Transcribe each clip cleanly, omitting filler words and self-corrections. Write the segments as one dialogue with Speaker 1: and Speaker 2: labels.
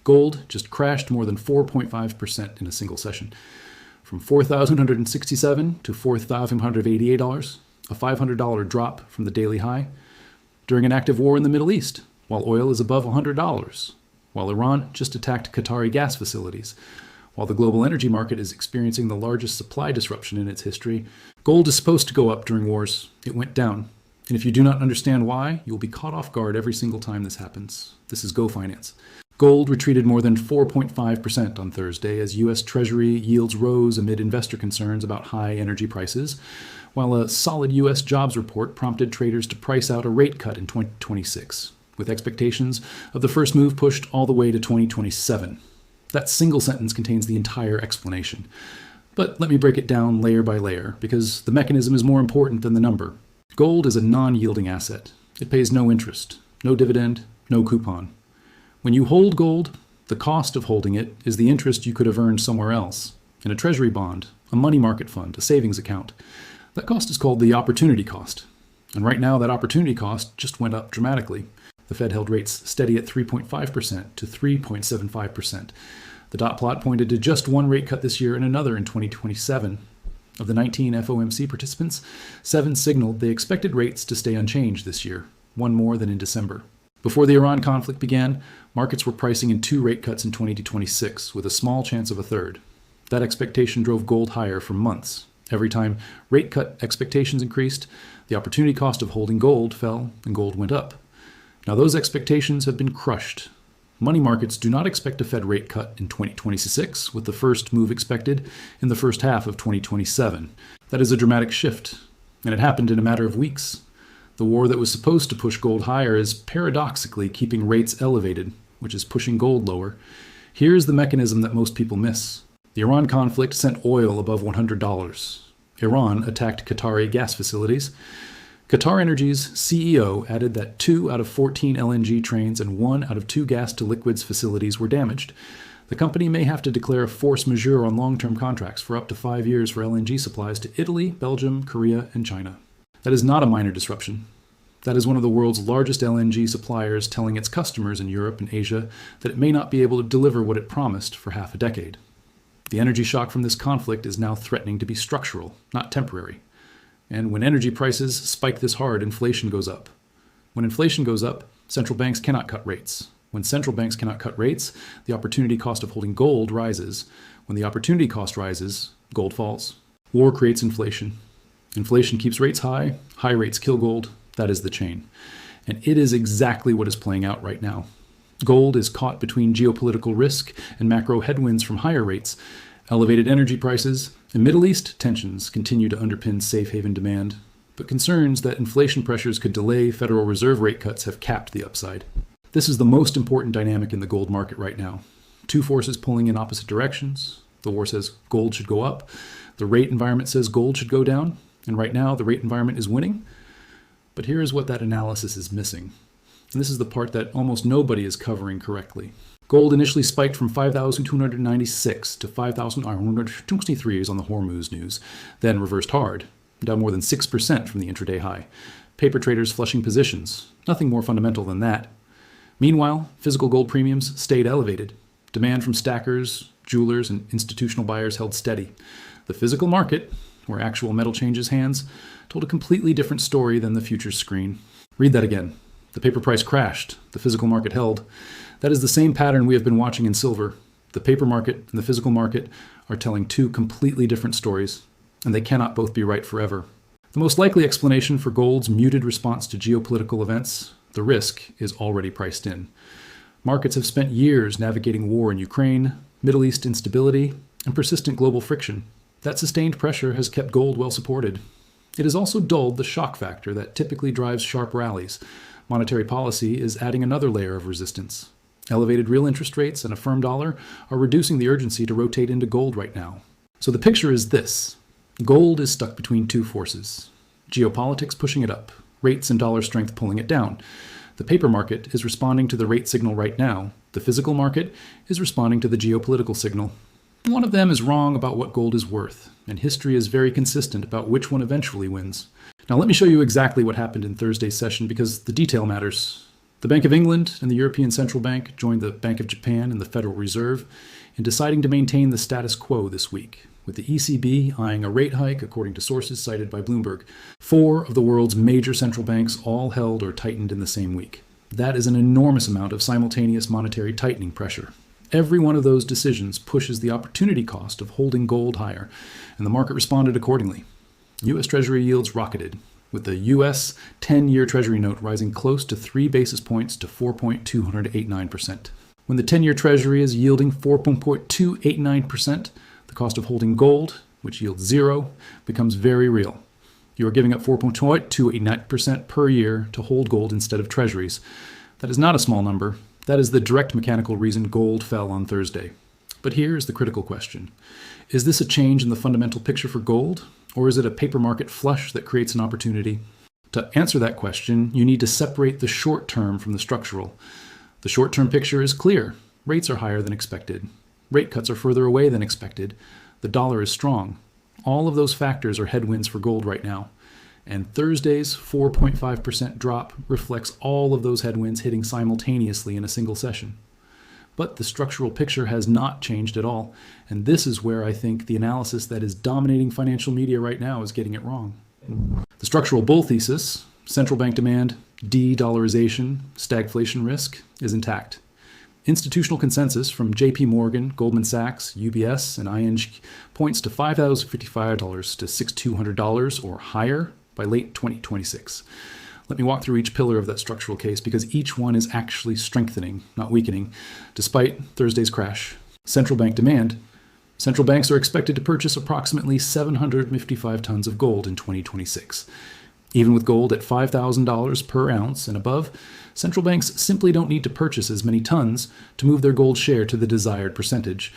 Speaker 1: Gold just crashed more than 4.5% in a single session, from $4,167 to $4,588, a $500 drop from the daily high, during an active war in the Middle East, while oil is above $100, while Iran just attacked Qatari gas facilities, while the global energy market is experiencing the largest supply disruption in its history. Gold is supposed to go up during wars. It went down. And if you do not understand why, you will be caught off guard every single time this happens. This is Go Finance. Gold retreated more than 4.5% on Thursday as U.S. Treasury yields rose amid investor concerns about high energy prices, while a solid U.S. jobs report prompted traders to price out a rate cut in 2026, with expectations of the first move pushed all the way to 2027. That single sentence contains the entire explanation. But let me break it down layer by layer, because the mechanism is more important than the number. Gold is a non-yielding asset. It pays no interest, no dividend, no coupon. When you hold gold, the cost of holding it is the interest you could have earned somewhere else, in a treasury bond, a money market fund, a savings account. That cost is called the opportunity cost. And right now, that opportunity cost just went up dramatically. The Fed held rates steady at 3.5% to 3.75%. The dot plot pointed to just one rate cut this year and another in 2027. Of the 19 FOMC participants, 7 signaled they expected rates to stay unchanged this year, one more than in December. Before the Iran conflict began, markets were pricing in 2 rate cuts in 2026, with a small chance of a third. That expectation drove gold higher for months. Every time rate cut expectations increased, the opportunity cost of holding gold fell and gold went up. Now those expectations have been crushed. Money markets do not expect a Fed rate cut in 2026, with the first move expected in the first half of 2027. That is a dramatic shift, and it happened in a matter of weeks. The war that was supposed to push gold higher is paradoxically keeping rates elevated, which is pushing gold lower. Here's the mechanism that most people miss. The Iran conflict sent oil above $100. Iran attacked Qatari gas facilities. Qatar Energy's CEO added that 2 out of 14 LNG trains and 1 out of 2 gas-to-liquids facilities were damaged. The company may have to declare force majeure on long-term contracts for up to 5 years for LNG supplies to Italy, Belgium, Korea, and China. That is not a minor disruption. That is one of the world's largest LNG suppliers telling its customers in Europe and Asia that it may not be able to deliver what it promised for half a decade. The energy shock from this conflict is now threatening to be structural, not temporary. And when energy prices spike this hard, inflation goes up. When inflation goes up, central banks cannot cut rates. When central banks cannot cut rates, the opportunity cost of holding gold rises. When the opportunity cost rises, gold falls. War creates inflation. Inflation keeps rates high. High rates kill gold. That is the chain. And it is exactly what is playing out right now. Gold is caught between geopolitical risk and macro headwinds from higher rates. Elevated energy prices and Middle East tensions continue to underpin safe haven demand, but concerns that inflation pressures could delay Federal Reserve rate cuts have capped the upside. This is the most important dynamic in the gold market right now. 2 forces pulling in opposite directions. The war says gold should go up. The rate environment says gold should go down. And right now, the rate environment is winning. But here is what that analysis is missing. And this is the part that almost nobody is covering correctly. Gold initially spiked from 5,296 to 5,123 on the Hormuz news, then reversed hard, down more than 6% from the intraday high. Paper traders flushing positions, nothing more fundamental than that. Meanwhile, physical gold premiums stayed elevated. Demand from stackers, jewelers, and institutional buyers held steady. The physical market, where actual metal changes hands, told a completely different story than the futures screen. Read that again. The paper price crashed. The physical market held. That is the same pattern we have been watching in silver. The paper market and the physical market are telling 2 completely different stories, and they cannot both be right forever. The most likely explanation for gold's muted response to geopolitical events, the risk, is already priced in. Markets have spent years navigating war in Ukraine, Middle East instability, and persistent global friction. That sustained pressure has kept gold well supported. It has also dulled the shock factor that typically drives sharp rallies. Monetary policy is adding another layer of resistance. Elevated real interest rates and a firm dollar are reducing the urgency to rotate into gold right now. So the picture is this. Gold is stuck between 2 forces. Geopolitics pushing it up, rates and dollar strength pulling it down. The paper market is responding to the rate signal right now. The physical market is responding to the geopolitical signal. One of them is wrong about what gold is worth, and history is very consistent about which one eventually wins. Now let me show you exactly what happened in Thursday's session because the detail matters. The Bank of England and the European Central Bank joined the Bank of Japan and the Federal Reserve in deciding to maintain the status quo this week, with the ECB eyeing a rate hike, according to sources cited by Bloomberg. 4 of the world's major central banks all held or tightened in the same week. That is an enormous amount of simultaneous monetary tightening pressure. Every one of those decisions pushes the opportunity cost of holding gold higher, and the market responded accordingly. U.S. Treasury yields rocketed, with the U.S. 10-year Treasury note rising close to 3 basis points to 4.289%. When the 10-year Treasury is yielding 4.289%, the cost of holding gold, which yields 0, becomes very real. You are giving up 4.289% per year to hold gold instead of treasuries. That is not a small number. That is the direct mechanical reason gold fell on Thursday. But here is the critical question. Is this a change in the fundamental picture for gold, or is it a paper market flush that creates an opportunity? To answer that question, you need to separate the short term from the structural. The short-term picture is clear. Rates are higher than expected. Rate cuts are further away than expected. The dollar is strong. All of those factors are headwinds for gold right now. And Thursday's 4.5% drop reflects all of those headwinds hitting simultaneously in a single session. But the structural picture has not changed at all. And this is where I think the analysis that is dominating financial media right now is getting it wrong. The structural bull thesis, central bank demand, de-dollarization, stagflation risk, is intact. Institutional consensus from JP Morgan, Goldman Sachs, UBS, and ING points to $5,055 to $6,200 or higher by late 2026. Let me walk through each pillar of that structural case because each one is actually strengthening, not weakening, despite Thursday's crash. Central bank demand. Central banks are expected to purchase approximately 755 tons of gold in 2026. Even with gold at $5,000 per ounce and above, central banks simply don't need to purchase as many tons to move their gold share to the desired percentage.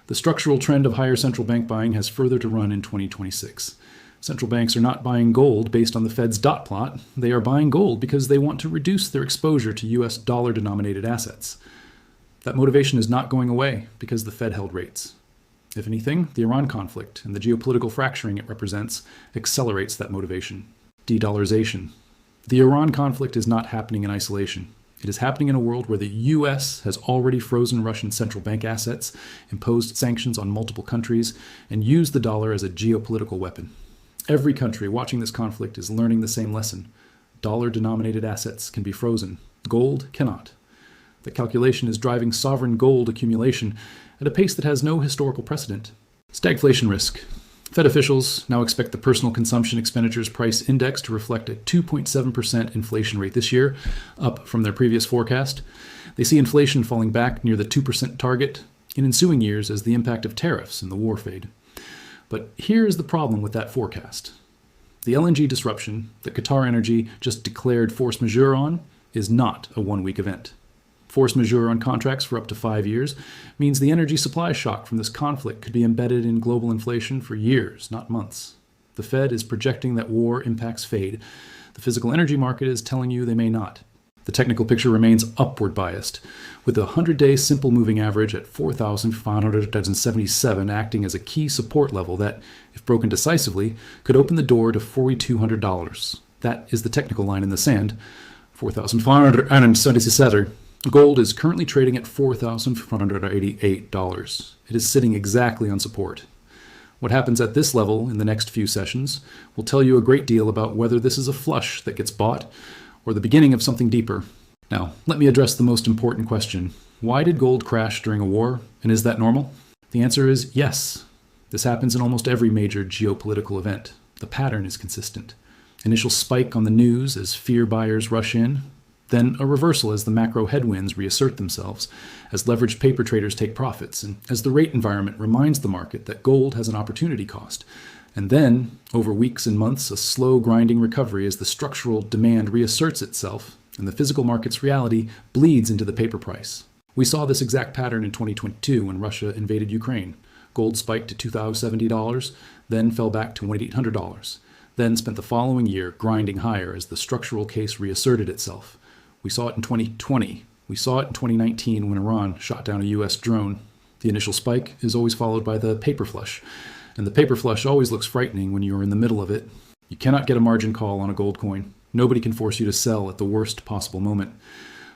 Speaker 1: The structural trend of higher central bank buying has further to run in 2026. Central banks are not buying gold based on the Fed's dot plot. They are buying gold because they want to reduce their exposure to U.S. dollar-denominated assets. That motivation is not going away because the Fed held rates. If anything, the Iran conflict and the geopolitical fracturing it represents accelerates that motivation. De-dollarization. The Iran conflict is not happening in isolation. It is happening in a world where the U.S. has already frozen Russian central bank assets, imposed sanctions on multiple countries, and used the dollar as a geopolitical weapon. Every country watching this conflict is learning the same lesson. Dollar-denominated assets can be frozen. Gold cannot. The calculation is driving sovereign gold accumulation at a pace that has no historical precedent. Stagflation risk. Fed officials now expect the personal consumption expenditures price index to reflect a 2.7% inflation rate this year, up from their previous forecast. They see inflation falling back near the 2% target in ensuing years as the impact of tariffs and the war fade. But here's the problem with that forecast. The LNG disruption that Qatar Energy just declared force majeure on is not a one-week event. Force majeure on contracts for up to 5 years means the energy supply shock from this conflict could be embedded in global inflation for years, not months. The Fed is projecting that war impacts fade. The physical energy market is telling you they may not. The technical picture remains upward biased, with the 100-day simple moving average at 4,577 acting as a key support level that, if broken decisively, could open the door to $4,200. That is the technical line in the sand, 4,577. Gold is currently trading at $4,488. It is sitting exactly on support. What happens at this level in the next few sessions will tell you a great deal about whether this is a flush that gets bought or the beginning of something deeper. Now, let me address the most important question. Why did gold crash during a war, and is that normal? The answer is yes. This happens in almost every major geopolitical event. The pattern is consistent. Initial spike on the news as fear buyers rush in, then a reversal as the macro headwinds reassert themselves, as leveraged paper traders take profits, and as the rate environment reminds the market that gold has an opportunity cost. And then, over weeks and months, a slow grinding recovery as the structural demand reasserts itself and the physical market's reality bleeds into the paper price. We saw this exact pattern in 2022 when Russia invaded Ukraine. Gold spiked to $2,070, then fell back to $1,800, then spent the following year grinding higher as the structural case reasserted itself. We saw it in 2020. We saw it in 2019 when Iran shot down a U.S. drone. The initial spike is always followed by the paper flush. And the paper flush always looks frightening when you are in the middle of it. You cannot get a margin call on a gold coin. Nobody can force you to sell at the worst possible moment.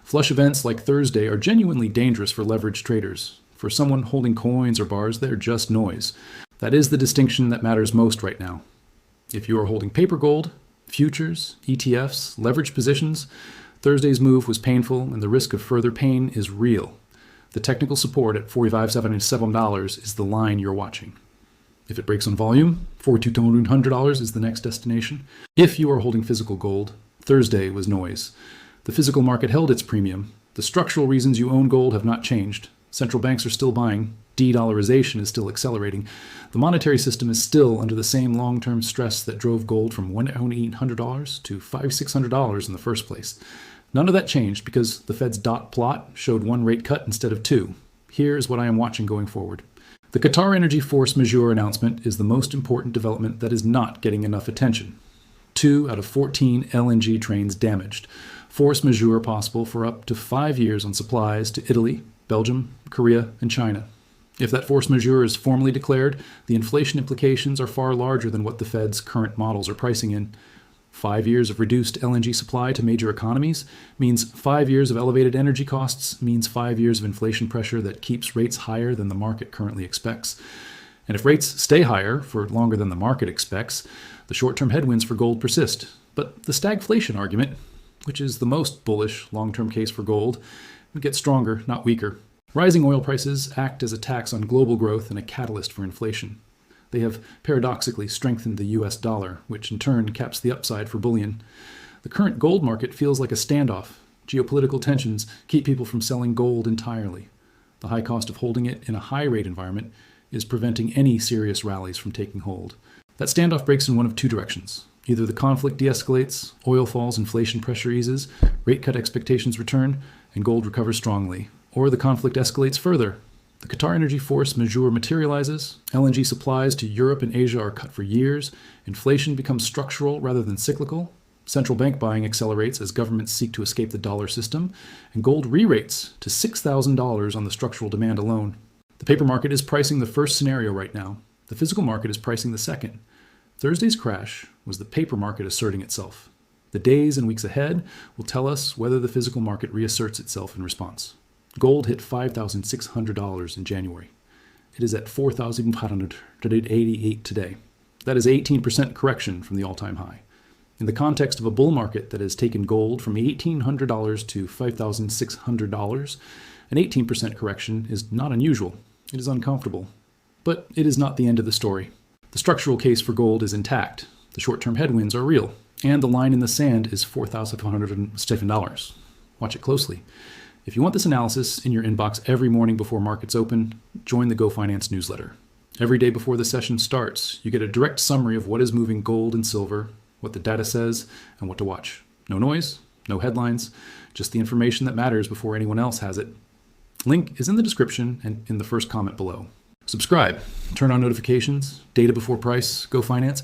Speaker 1: Flush events like Thursday are genuinely dangerous for leveraged traders. For someone holding coins or bars, they're just noise. That is the distinction that matters most right now. If you are holding paper gold, futures, ETFs, leveraged positions, Thursday's move was painful and the risk of further pain is real. The technical support at $45.77 is the line you're watching. If it breaks on volume, $4,200 is the next destination. If you are holding physical gold, Thursday was noise. The physical market held its premium. The structural reasons you own gold have not changed. Central banks are still buying. De-dollarization is still accelerating. The monetary system is still under the same long-term stress that drove gold from $1,800 to $500-600 in the first place. None of that changed because the Fed's dot plot showed one rate cut instead of two. Here is what I am watching going forward. The Qatar Energy Force Majeure announcement is the most important development that is not getting enough attention. 2 out of 14 LNG trains damaged. Force majeure possible for up to 5 years on supplies to Italy, Belgium, Korea, and China. If that force majeure is formally declared, the inflation implications are far larger than what the Fed's current models are pricing in. 5 years of reduced LNG supply to major economies means 5 years of elevated energy costs, means 5 years of inflation pressure that keeps rates higher than the market currently expects. And if rates stay higher for longer than the market expects, the short-term headwinds for gold persist. But the stagflation argument, which is the most bullish long-term case for gold, would get stronger, not weaker. Rising oil prices act as a tax on global growth and a catalyst for inflation. They have paradoxically strengthened the US dollar, which in turn caps the upside for bullion. The current gold market feels like a standoff. Geopolitical tensions keep people from selling gold entirely. The high cost of holding it in a high-rate environment is preventing any serious rallies from taking hold. That standoff breaks in one of two directions. Either the conflict de-escalates, oil falls, inflation pressure eases, rate cut expectations return, and gold recovers strongly. Or the conflict escalates further. The Qatar Energy Force Majeure materializes, LNG supplies to Europe and Asia are cut for years, inflation becomes structural rather than cyclical, central bank buying accelerates as governments seek to escape the dollar system, and gold re-rates to $6,000 on the structural demand alone. The paper market is pricing the first scenario right now. The physical market is pricing the second. Thursday's crash was the paper market asserting itself. The days and weeks ahead will tell us whether the physical market reasserts itself in response. Gold hit $5,600 in January. It is at $4,588 today. That is 18% correction from the all-time high. In the context of a bull market that has taken gold from $1,800 to $5,600, an 18% correction is not unusual. It is uncomfortable. But it is not the end of the story. The structural case for gold is intact. The short-term headwinds are real. And the line in the sand is $4,507. Watch it closely. If you want this analysis in your inbox every morning before markets open, join the Go Finance newsletter. Every day before the session starts, you get a direct summary of what is moving gold and silver, what the data says, and what to watch. No noise, no headlines, just the information that matters before anyone else has it. Link is in the description and in the first comment below. Subscribe, turn on notifications, data before price, Go Finance.